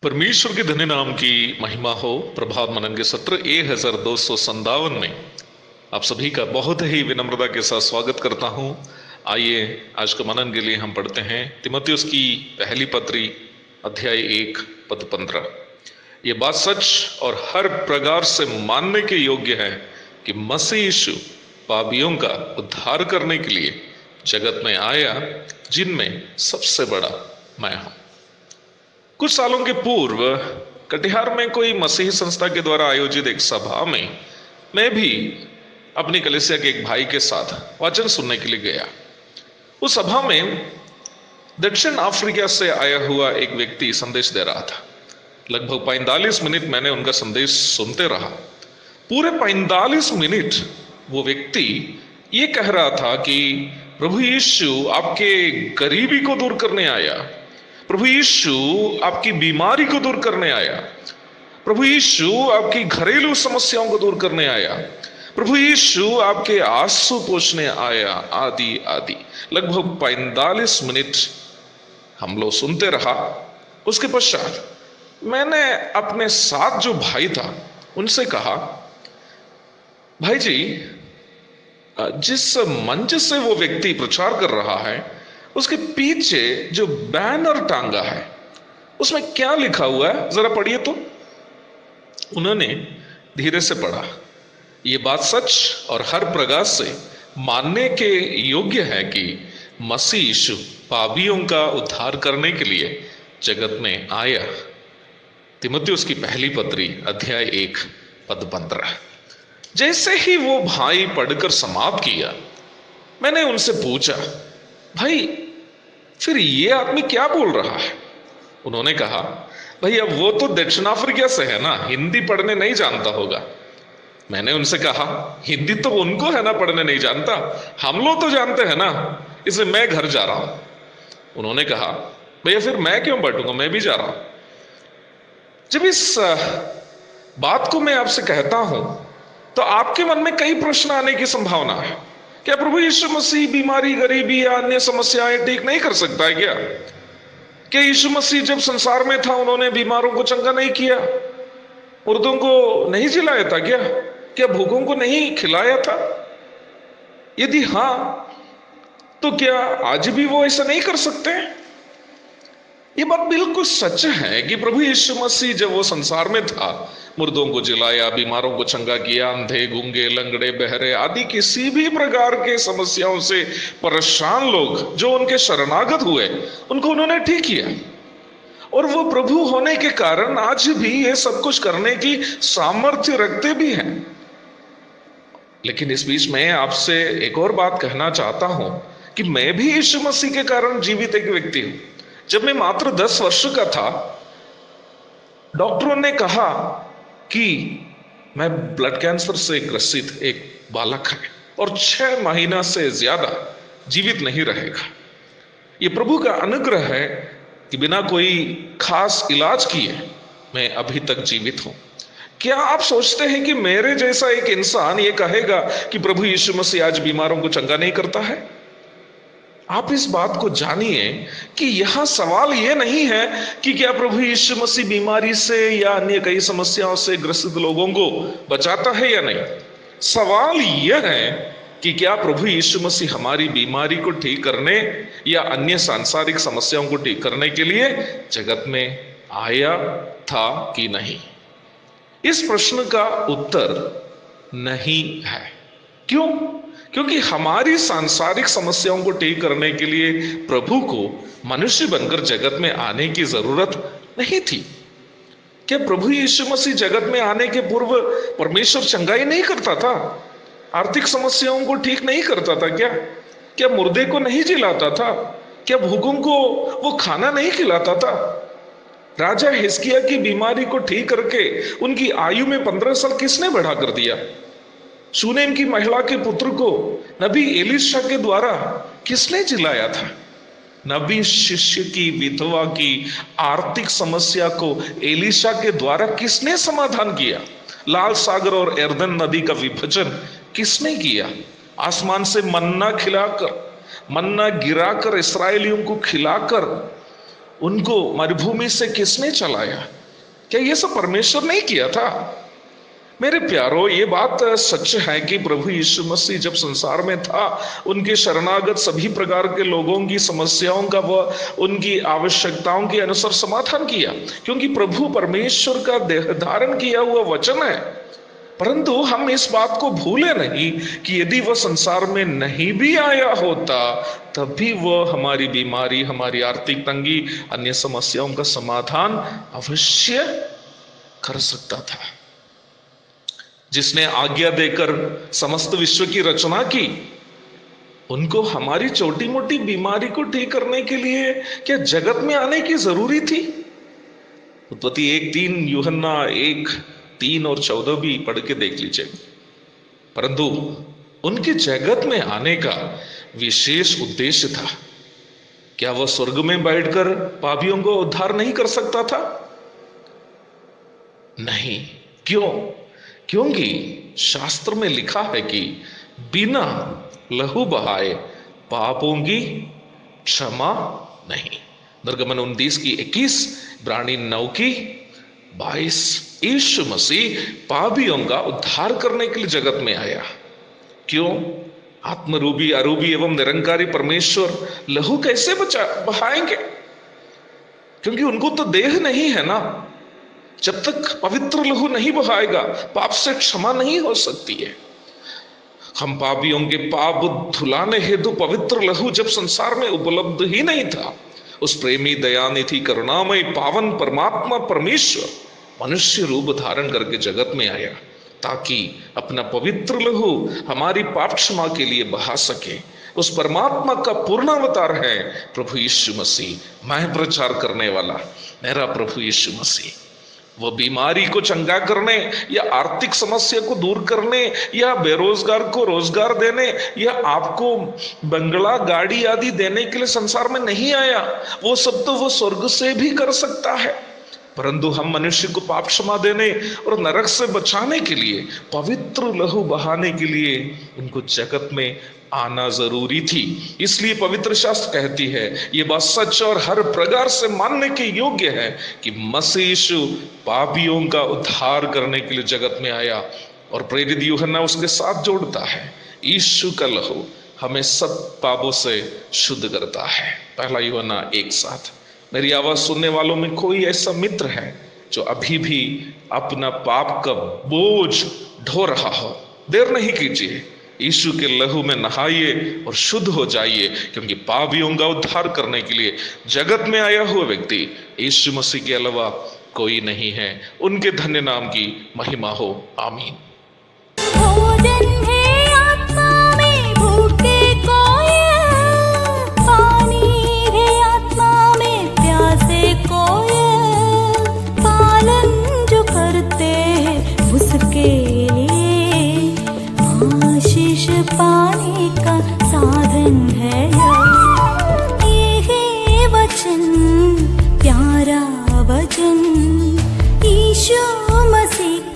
परमेश्वर के धन्य नाम की महिमा हो। प्रभात मनन के सत्र 1257 में आप सभी का बहुत ही विनम्रता के साथ स्वागत करता हूं। आइए आज का मनन के लिए हम पढ़ते हैं तीमुथियुस की पहली पत्री अध्याय 1 पद 15। ये बात सच और हर प्रकार से मानने के योग्य है कि मसीह यीशु पापियों का उद्धार करने के लिए जगत में आया, जिनमें सबसे बड़ा मैं हूं। कुछ सालों के पूर्व कटिहार में कोई मसीही संस्था के द्वारा आयोजित एक सभा में मैं भी अपनी कलीसिया के एक भाई के साथ वचन सुनने के लिए गया। उस सभा में दक्षिण अफ्रीका से आया हुआ एक व्यक्ति संदेश दे रहा था। लगभग 45 मिनट मैंने उनका संदेश सुनते रहा। पूरे 45 मिनट वो व्यक्ति ये कह रहा था कि प्रभु यीशु आपके गरीबी को दूर करने आया, प्रभु यीशु आपकी बीमारी को दूर करने आया, प्रभु यीशु आपकी घरेलू समस्याओं को दूर करने आया, प्रभु यीशु आपके आंसू पोंछने आया, आदि आदि। लगभग 45 मिनट हम लोग सुनते रहा। उसके पश्चात मैंने अपने साथ जो भाई था उनसे कहा, भाई जी, जिस मंच से वो व्यक्ति प्रचार कर रहा है उसके पीछे जो बैनर टांगा है उसमें क्या लिखा हुआ है, जरा पढ़िए तो। उन्होंने धीरे से पढ़ा, ये बात सच और हर प्रकार से मानने के योग्य है कि मसीह यीशु पापियों का उद्धार करने के लिए जगत में आया। तीमुथियुस की पहली पत्री अध्याय 1 पद 15। जैसे ही वो भाई पढ़कर समाप्त किया, मैंने उनसे पूछा, भाई फिर ये आदमी क्या बोल रहा है? उन्होंने कहा, भाई अब वो तो दक्षिण अफ्रीका से है ना, हिंदी पढ़ने नहीं जानता होगा। मैंने उनसे कहा, हिंदी तो उनको है ना, पढ़ने नहीं जानता, हम लोग तो जानते हैं ना, इसलिए मैं घर जा रहा हूं। उन्होंने कहा, भैया फिर मैं क्यों बैठूंगा, मैं भी जा रहा हूं। जब इस बात को मैं आपसे कहता हूं तो आपके मन में कई प्रश्न आने की संभावना है। क्या प्रभु यीशु मसीह बीमारी, गरीबी या अन्य समस्याएं ठीक नहीं कर सकता है क्या? क्या यीशु मसीह जब संसार में था उन्होंने बीमारों को चंगा नहीं किया, मुर्दों को नहीं जिलाया था क्या? क्या भूखों को नहीं खिलाया था? यदि हां, तो क्या आज भी वो ऐसा नहीं कर सकते? ये बात बिल्कुल सच है कि प्रभु यीशु मसीह जब वो संसार में था, मुर्दों को जिलाया, बीमारों को चंगा किया, अंधे, गूंगे, लंगड़े, बहरे आदि किसी भी प्रकार के समस्याओं से परेशान लोग जो उनके शरणागत हुए, उनको उन्होंने ठीक किया। और वो प्रभु होने के कारण आज भी ये सब कुछ करने की सामर्थ्य रखते भी हैं। लेकिन इस बीच में आपसे एक और बात कहना चाहता हूं कि मैं भी यीशु मसीह के कारण जीवित एक व्यक्ति हूं। जब मैं मात्र 10 वर्ष का था, डॉक्टरों ने कहा कि मैं ब्लड कैंसर से ग्रसित एक बालक है और 6 महीना से ज्यादा जीवित नहीं रहेगा। ये प्रभु का अनुग्रह है कि बिना कोई खास इलाज किए मैं अभी तक जीवित हूं। क्या आप सोचते हैं कि मेरे जैसा एक इंसान ये कहेगा कि प्रभु यीशु मसीह आज बीमारों को चंगा नहीं करता है? आप इस बात को जानिए कि यहां सवाल यह नहीं है कि क्या प्रभु यीशु मसीह बीमारी से या अन्य कई समस्याओं से ग्रसित लोगों को बचाता है या नहीं। सवाल यह है कि क्या प्रभु यीशु मसीह हमारी बीमारी को ठीक करने या अन्य सांसारिक समस्याओं को ठीक करने के लिए जगत में आया था कि नहीं। इस प्रश्न का उत्तर नहीं है। क्यों? क्योंकि हमारी सांसारिक समस्याओं को ठीक करने के लिए प्रभु को मनुष्य बनकर जगत में आने की जरूरत नहीं थी। क्या प्रभु यीशु मसीह जगत में आने के पूर्व परमेश्वर चंगाई नहीं करता था? आर्थिक समस्याओं को ठीक नहीं करता था क्या? क्या मुर्दे को नहीं जिलाता था? क्या भूखों को वो खाना नहीं खिलाता था? राजा हिजकिय्याह की बीमारी को ठीक करके उनकी आयु में 15 साल किसने बढ़ा कर दिया? शूनेम की महिला के पुत्र को नबी एलीशा के द्वारा किसने जिलाया था? नबी शिष्य की विधवा की आर्थिक समस्या को एलीशा के द्वारा किसने समाधान किया? लाल सागर और यरदन नदी का विभाजन किसने किया? आसमान से मन्ना खिलाकर, मन्ना गिराकर इस्राएलियों को खिलाकर उनको मरुभूमि से किसने चलाया? क्या ये सब परमेश्वर ने किया था? मेरे प्यारो, ये बात सच है कि प्रभु यीशु मसीह जब संसार में था, उनके शरणागत सभी प्रकार के लोगों की समस्याओं का वह उनकी आवश्यकताओं के अनुसार समाधान किया, क्योंकि प्रभु परमेश्वर का देह धारण किया हुआ वचन है। परंतु हम इस बात को भूले नहीं कि यदि वह संसार में नहीं भी आया होता, तब भी वह हमारी बीमारी, हमारी आर्थिक तंगी, अन्य समस्याओं का समाधान अवश्य कर सकता था। जिसने आज्ञा देकर समस्त विश्व की रचना की, उनको हमारी छोटी मोटी बीमारी को ठीक करने के लिए क्या जगत में आने की जरूरी थी? उत्पत्ति 1:3, यूहन्ना 1:3 और 14 भी पढ़ के देख लीजिए। परंतु उनके जगत में आने का विशेष उद्देश्य था। क्या वह स्वर्ग में बैठकर पापियों को उद्धार नहीं कर सकता था? नहीं। क्यों? क्योंकि शास्त्र में लिखा है कि बिना लहू बहाए पापों की क्षमा नहीं। निर्गमन 29:21, इब्रानी 9:22। यीशु मसीह पापियों का उद्धार करने के लिए जगत में आया। क्यों? आत्मरूपी, अरूपी एवं निरंकारी परमेश्वर लहू कैसे बहाएंगे? क्योंकि उनको तो देह नहीं है ना। जब तक पवित्र लहू नहीं बहाएगा, पाप से क्षमा नहीं हो सकती है। हम पापियों के पाप धुलाने हेतु पवित्र लहू जब संसार में उपलब्ध ही नहीं था, उस प्रेमी, दयानिधि, करुणामय, पावन परमात्मा परमेश्वर मनुष्य रूप धारण करके जगत में आया, ताकि अपना पवित्र लहू हमारी पाप क्षमा के लिए बहा सके। उस परमात्मा का पूर्ण अवतार है प्रभु यीशु मसीह। मैं प्रचार करने वाला मेरा प्रभु यीशु मसीह। वह बीमारी को चंगा करने, या आर्थिक समस्या को दूर करने, या बेरोजगार को रोजगार देने, या आपको बंगला, गाड़ी आदि देने के लिए संसार में नहीं आया। वो सब तो वो स्वर्ग से भी कर सकता है। परंतु हम मनुष्य को पाप क्षमा देने और नरक से बचाने के लिए, पवित्र लहू बहाने के लिए उनको जगत में आना जरूरी थी। इसलिए पवित्र शास्त्र कहती है, ये बात सच और हर प्रकार से मानने के योग्य है कि मसीह यीशु पापियों का उद्धार करने के लिए जगत में आया। और प्रेरित यूहन्ना उसके साथ जोड़ता है, यीशु का लहू हमें सब पापों से शुद्ध करता है। पहला यूहन्ना 1:7। मेरी आवाज सुनने वालों में कोई ऐसा मित्र है जो अभी भी अपना पाप का बोझ ढो रहा हो, देर नहीं कीजिए, यीशु के लहू में नहाइए और शुद्ध हो जाइए, क्योंकि पापियों का उद्धार करने के लिए जगत में आया हुआ व्यक्ति यीशु मसीह के अलावा कोई नहीं है। उनके धन्य नाम की महिमा हो। आमीन। पाने का साधन है ये वचन, प्यारा वचन, यीशु मसीह